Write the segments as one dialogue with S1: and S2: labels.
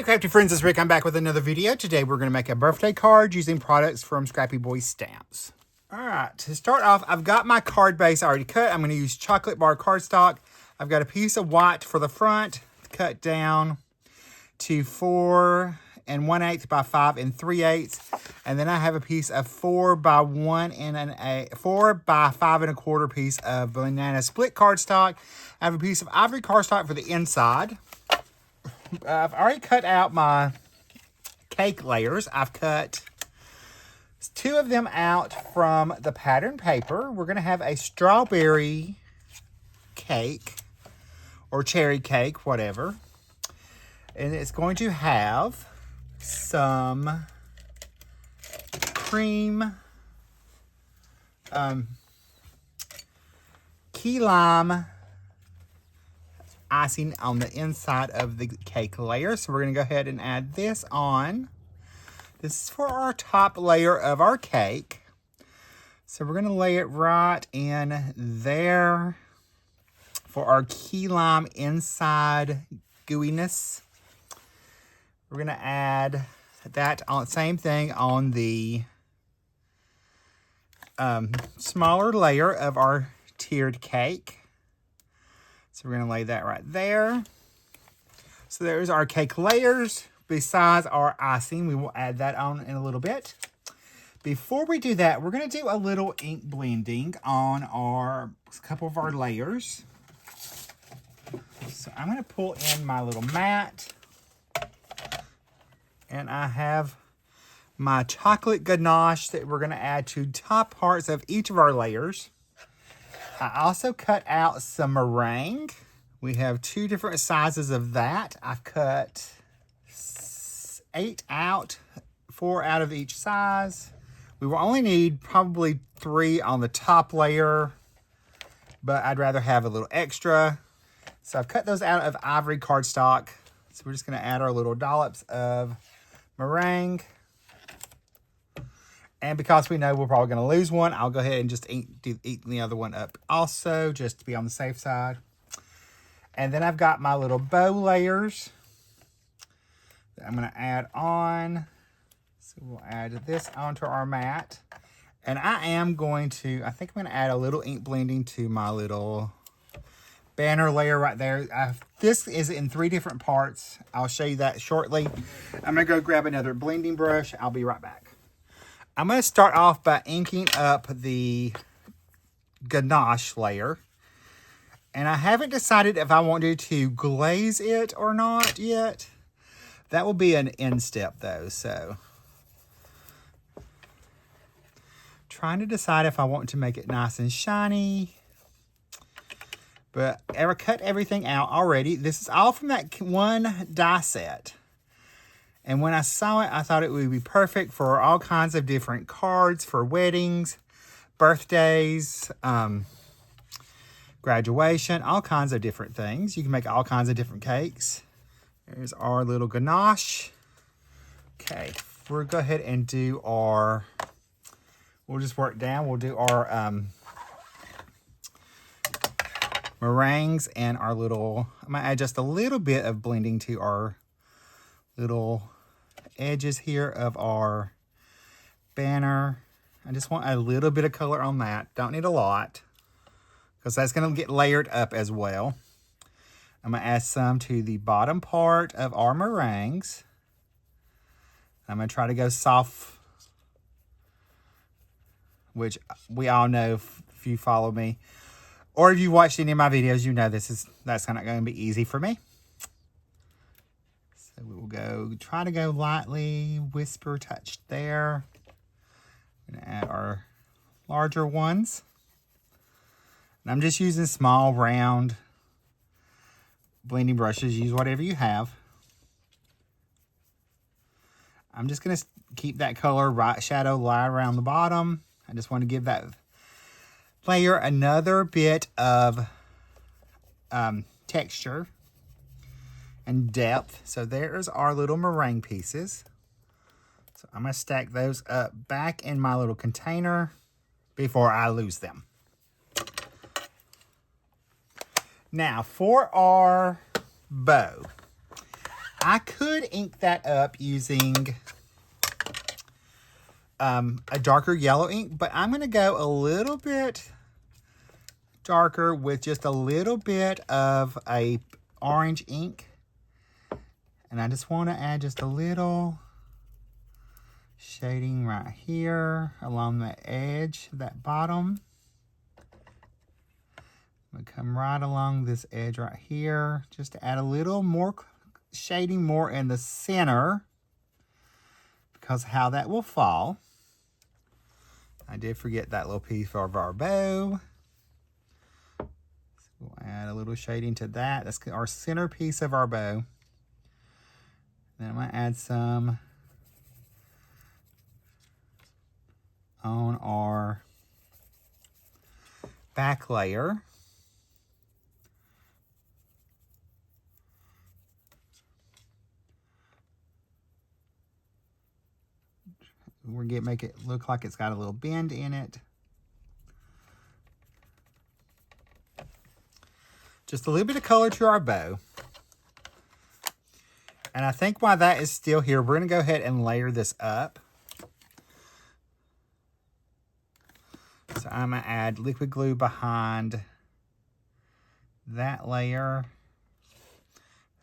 S1: Hey crafty friends, it's Rick. I'm back with another video. Today we're going to make a birthday card using products from Scrappy Boy Stamps. Alright, to start off, I've got my card base already cut. I'm going to use chocolate bar cardstock. I've got a piece of white for the front, cut down to 4 1/8 by 5 3/8. And then I have a piece of 4 by 1 4 by 5 1/4 piece of banana split cardstock. I have a piece of ivory cardstock for the inside. I've already cut out my cake layers. I've cut 2 of them out from the pattern paper. We're going to have a strawberry cake or cherry cake, whatever. And it's going to have some cream, key lime icing on the inside of the cake layer. So we're going to go ahead and add this on. This is for our top layer of our cake. So we're going to lay it right in there for our key lime inside gooiness. We're going to add that on, same thing on the smaller layer of our tiered cake. So we're going to lay that right there. So there's our cake layers. Besides our icing, we will add that on in a little bit. Before we do that, we're going to do a little ink blending on a couple of our layers. So I'm going to pull in my little mat. And I have my chocolate ganache that we're going to add to top parts of each of our layers. I also cut out some meringue. We have 2 different sizes of that. I've cut 8 out, 4 out of each size. We will only need probably 3 on the top layer, but I'd rather have a little extra. So I've cut those out of ivory cardstock. So we're just going to add our little dollops of meringue. And because we know we're probably going to lose one, I'll go ahead and just eat the other one up also, just to be on the safe side. And then I've got my little bow layers that I'm going to add on. So we'll add this onto our mat. And I think I'm going to add a little ink blending to my little banner layer right there. This is in 3 different parts. I'll show you that shortly. I'm going to go grab another blending brush. I'll be right back. I'm going to start off by inking up the ganache layer. And I haven't decided if I want to glaze it or not yet. That will be an end step though, so. Trying to decide if I want to make it nice and shiny. But I cut everything out already. This is all from that one die set. And when I saw it, I thought it would be perfect for all kinds of different cards, for weddings, birthdays, graduation, all kinds of different things. You can make all kinds of different cakes. There's our little ganache. Okay, we'll go ahead and do our, we'll just work down. We'll do our meringues and our little, I'm going to add just a little bit of blending to our little edges here of our banner. I just want a little bit of color on that. Don't need a lot, because that's going to get layered up as well. I'm going to add some to the bottom part of our meringues. I'm going to try to go soft, which we all know if you follow me, or if you watched any of my videos, you know that's not going to be easy for me. So we will try to go lightly, whisper touch there. I'm going to add our larger ones. And I'm just using small, round blending brushes. Use whatever you have. I'm just going to keep that color shadow lie around the bottom. I just want to give that layer another bit of texture and depth. So there's our little meringue pieces. So I'm going to stack those up back in my little container before I lose them. Now for our bow, I could ink that up using a darker yellow ink, but I'm going to go a little bit darker with just a little bit of a orange ink. And I just want to add just a little shading right here along the edge of that bottom. I'm going to come right along this edge right here just to add a little more shading more in the center because how that will fall. I did forget that little piece of our bow. So we'll add a little shading to that. That's our center piece of our bow. Then I'm going to add some on our back layer. We're going to make it look like it's got a little bend in it. Just a little bit of color to our bow. And I think while that is still here, we're going to go ahead and layer this up. So I'm going to add liquid glue behind that layer.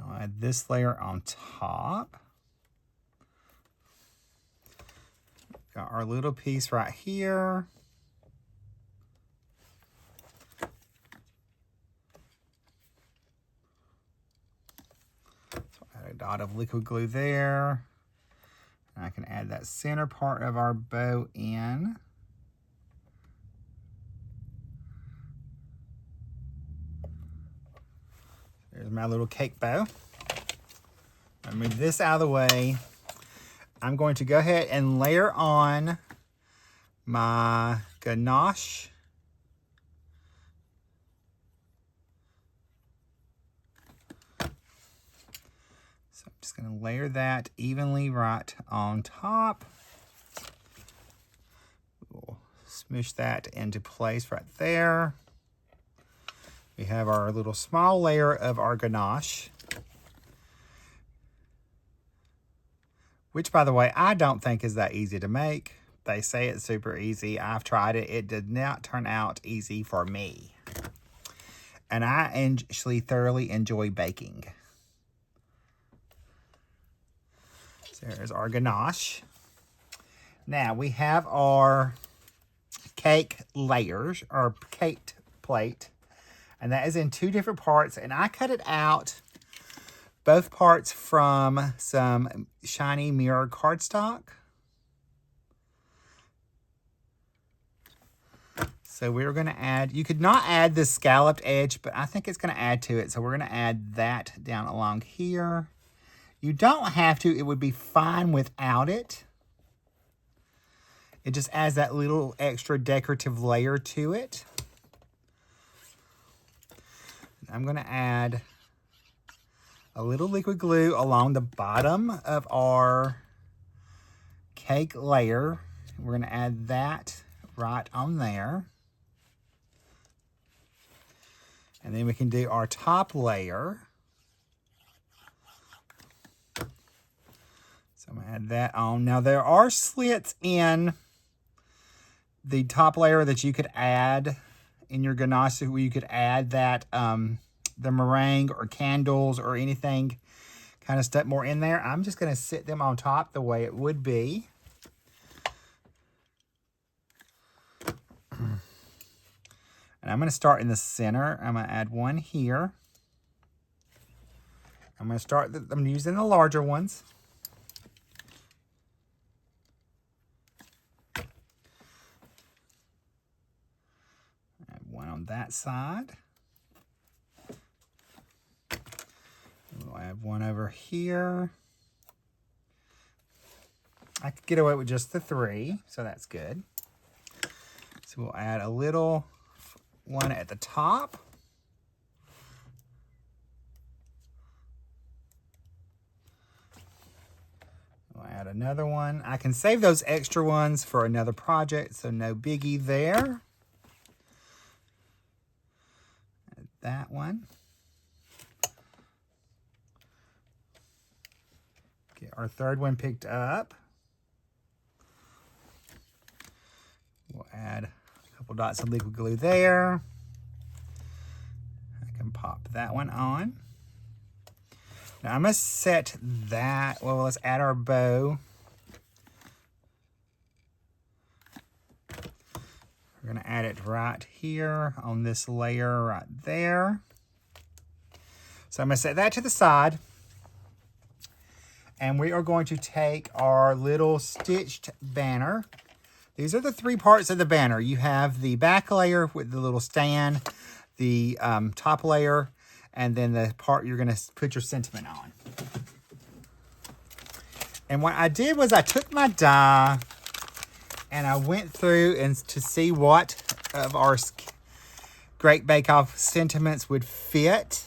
S1: I'll add this layer on top. Got our little piece right here. So add a dot of liquid glue there. And I can add that center part of our bow in. There's my little cake bow. I'll move this out of the way. I'm going to go ahead and layer on my ganache. So I'm just going to layer that evenly right on top. We'll smoosh that into place right there. We have our little small layer of our ganache. Which, by the way, I don't think is that easy to make. They say it's super easy. I've tried it. It did not turn out easy for me. And I actually thoroughly enjoy baking. So there's our ganache. Now we have our cake layers, or cake plate. And that is in two different parts. And I cut it out, both parts from some shiny mirror cardstock. So we're going to add, you could not add the scalloped edge, but I think it's going to add to it. So we're going to add that down along here. You don't have to. It would be fine without it. It just adds that little extra decorative layer to it. I'm going to add a little liquid glue along the bottom of our cake layer. We're going to add that right on there. And then we can do our top layer. So I'm going to add that on. Now there are slits in the top layer that you could add in your ganache, where you could add that the meringue or candles or anything kind of stuff more in there. I'm just going to sit them on top the way it would be. And I'm going to start in the center. I'm going to add one here. I'm going to start, I'm using the larger ones. Add one on that side. We'll add one over here. I could get away with just the 3, so that's good. So we'll add a little one at the top. We'll add another one. I can save those extra ones for another project, so no biggie there. Add that one. our third one picked up. We'll add a couple dots of liquid glue there. I can pop that one on. Now I'm going to set that, well, let's add our bow. We're going to add it right here on this layer right there. So I'm going to set that to the side. And we are going to take our little stitched banner. These are the three parts of the banner. You have the back layer with the little stand, the top layer, and then the part you're going to put your sentiment on. And what I did was I took my die and I went through and to see what of our Great Bake Off sentiments would fit.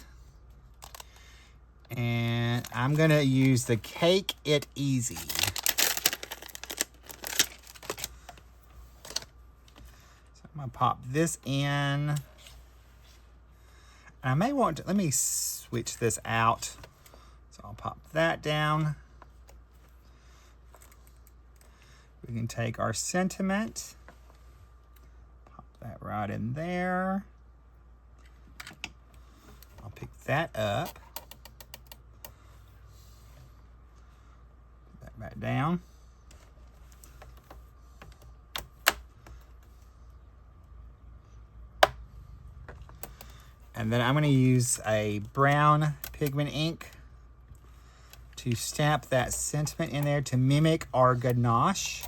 S1: And I'm going to use the Cake It Easy. So I'm going to pop this in. I may want to, let me switch this out. So I'll pop that down. We can take our sentiment, pop that right in there. I'll pick that up. Put that back down. And then I'm going to use a brown pigment ink to stamp that sentiment in there to mimic our ganache.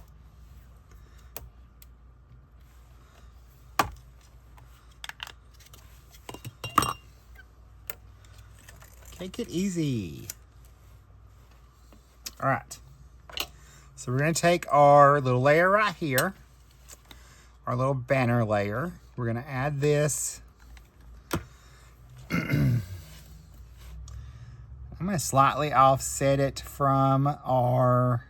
S1: Take it easy. All right. So we're going to take our little layer right here, our little banner layer. We're going to add this. I'm going to slightly offset it from our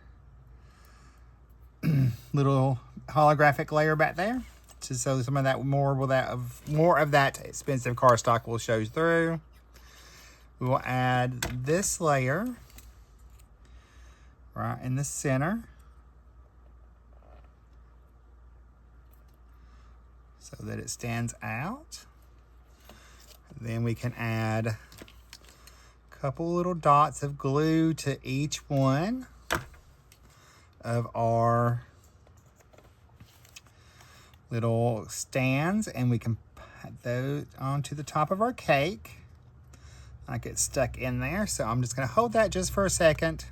S1: little holographic layer back there, just so some of that more of that expensive cardstock will show through. We will add this layer right in the center, so that it stands out. Then we can add a couple little dots of glue to each one of our little stands, and we can put those onto the top of our cake. I get stuck in there, so I'm just going to hold that just for a second.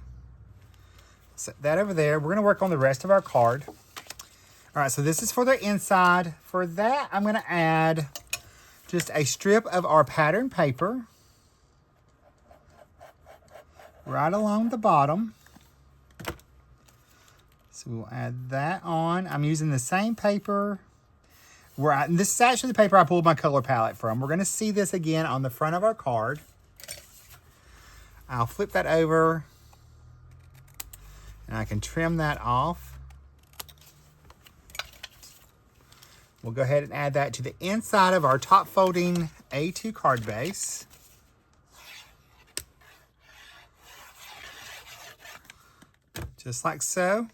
S1: Set that over there. We're going to work on the rest of our card. All right, so this is for the inside. For that, I'm going to add just a strip of our pattern paper right along the bottom. So we'll add that on. I'm using the same paper. This is actually the paper I pulled my color palette from. We're going to see this again on the front of our card. I'll flip that over and I can trim that off. We'll go ahead and add that to the inside of our top folding A2 card base. Just like so.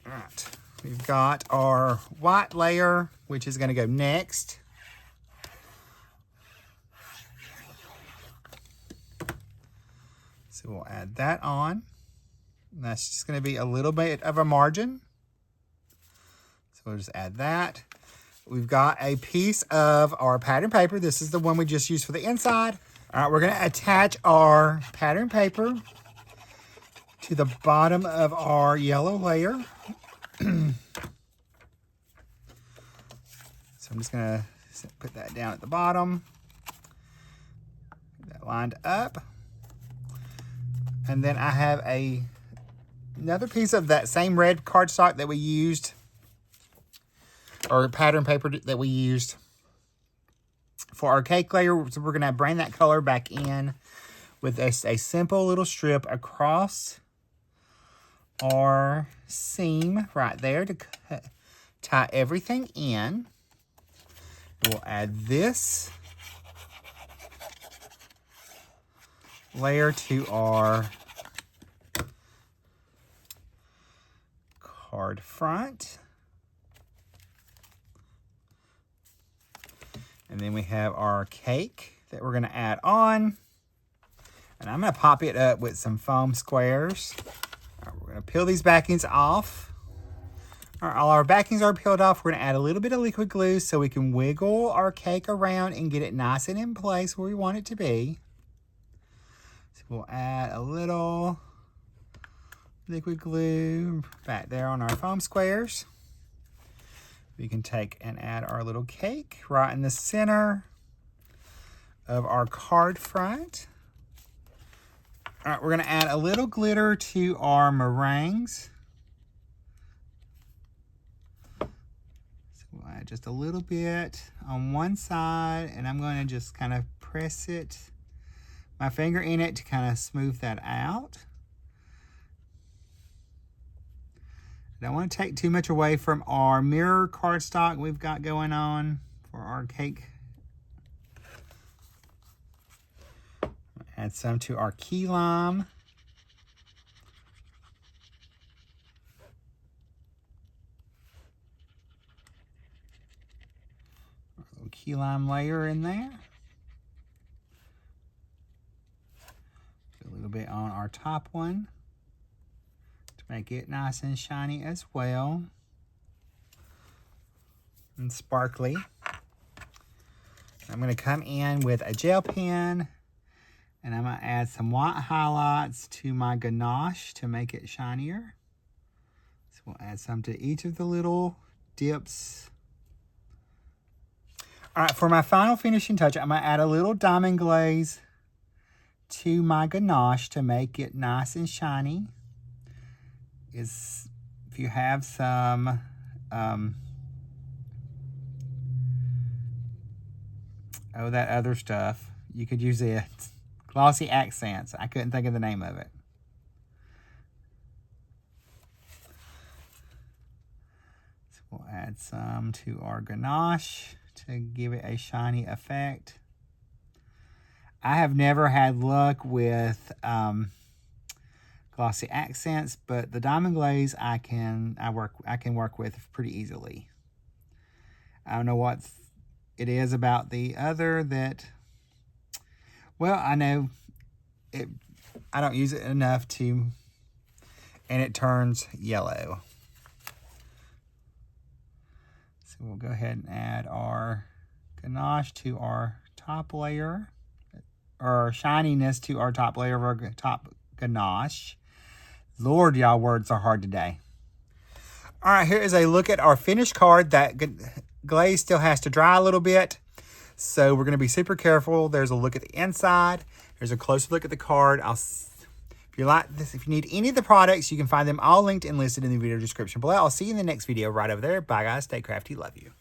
S1: All right, we've got our white layer, which is going to go next. So we'll add that on. And that's just going to be a little bit of a margin. So we'll just add that. We've got a piece of our pattern paper. This is the one we just used for the inside. All right, we're going to attach our pattern paper to the bottom of our yellow layer. So I'm just going to put that down at the bottom. Get that lined up. And then I have another piece of that same red cardstock that we used, or pattern paper that we used for our cake layer. So we're going to bring that color back in with a simple little strip across our seam right there to tie everything in. We'll add this layer to our card front. And then we have our cake that we're going to add on. And I'm going to pop it up with some foam squares. All right, we're going to peel these backings off. All right, all our backings are peeled off. We're going to add a little bit of liquid glue so we can wiggle our cake around and get it nice and in place where we want it to be. So we'll add a little liquid glue back there on our foam squares. We can take and add our little cake right in the center of our card front. All right, we're going to add a little glitter to our meringues. So we'll add just a little bit on one side, and I'm going to just kind of press it, my finger in it to kind of smooth that out. I don't want to take too much away from our mirror cardstock we've got going on for our cake. Add some to our key lime. A little key lime layer in there. A little bit on our top one. Make it nice and shiny as well. And sparkly. I'm going to come in with a gel pen. And I'm going to add some white highlights to my ganache to make it shinier. So we'll add some to each of the little dips. All right, for my final finishing touch, I'm going to add a little diamond glaze to my ganache to make it nice and shiny. If you have some that other stuff, you could use it. Glossy accents. I couldn't think of the name of it. So we'll add some to our ganache to give it a shiny effect. I have never had luck with glossy accents, but the diamond glaze I can work with pretty easily. I don't know what it is about the other that, well, I know it. I don't use it enough to, and it turns yellow. So we'll go ahead and add our ganache to our top layer, or shininess to our top layer of our top ganache. Lord, y'all, words are hard today. All right, here is a look at our finished card. That glaze still has to dry a little bit, so we're going to be super careful. There's a look at the inside. There's a closer look at the card. If you like this, if you need any of the products, you can find them all linked and listed in the video description below. I'll see you in the next video right over there. Bye, guys. Stay crafty. Love you.